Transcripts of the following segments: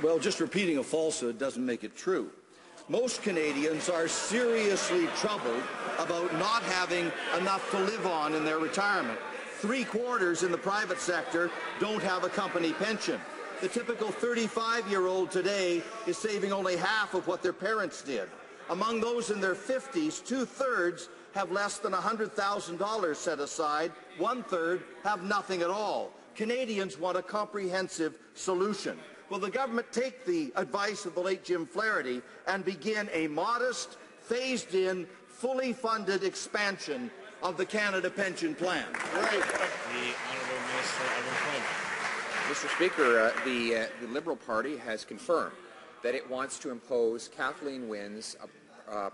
Well, just repeating a falsehood doesn't make it true. Most Canadians are seriously troubled about not having enough to live on in their retirement. 3/4 in the private sector don't have a company pension. The typical 35-year-old today is saving only half of what their parents did. Among those in their 50s, 2/3 have less than $100,000 set aside. 1/3 have nothing at all. Canadians want a comprehensive solution. Will the government take the advice of the late Jim Flaherty and begin a modest, phased-in, fully funded expansion of the Canada Pension Plan? Right. The Honourable Minister of Employment. Mr. Speaker, the Liberal Party has confirmed that it wants to impose Kathleen Wynne's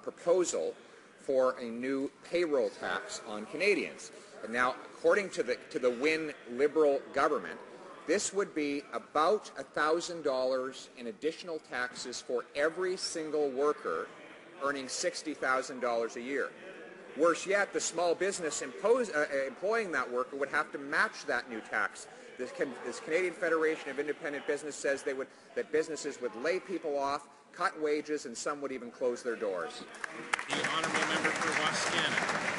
proposal for a new payroll tax on Canadians. And now, according to the Wynne Liberal government, this would be about $1,000 in additional taxes for every single worker earning $60,000 a year. Worse yet, the small business employing that worker would have to match that new tax. This Canadian Federation of Independent Business says that businesses would lay people off, cut wages, and some would even close their doors. The Honourable Member for Wascana.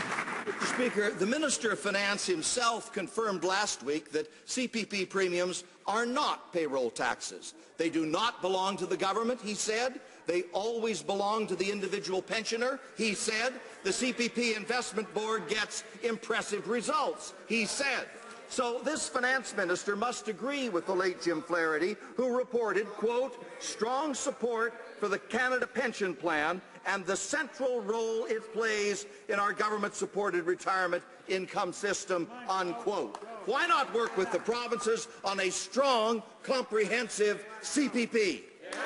Mr. Speaker, the Minister of Finance himself confirmed last week that CPP premiums are not payroll taxes. They do not belong to the government, he said. They always belong to the individual pensioner, he said. The CPP Investment Board gets impressive results, he said. So this finance minister must agree with the late Jim Flaherty, who reported, quote, strong support for the Canada Pension Plan and the central role it plays in our government-supported retirement income system, unquote. Why not work with the provinces on a strong, comprehensive CPP? The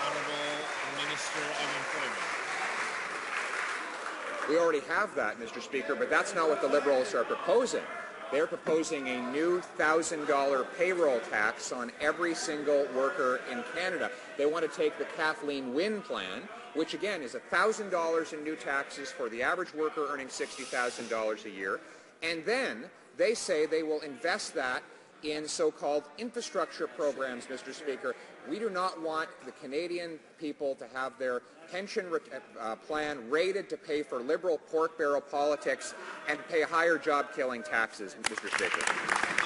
Honourable Minister of Employment. We already have that, Mr. Speaker, but that's not what the Liberals are proposing. They're proposing a new $1,000 payroll tax on every single worker in Canada. They want to take the Kathleen Wynne plan, which again is $1,000 in new taxes for the average worker earning $60,000 a year, and then they say they will invest that in so-called infrastructure programs, Mr. Speaker. We do not want the Canadian people to have their pension plan rated to pay for Liberal pork barrel politics and to pay higher job-killing taxes, Mr. Speaker.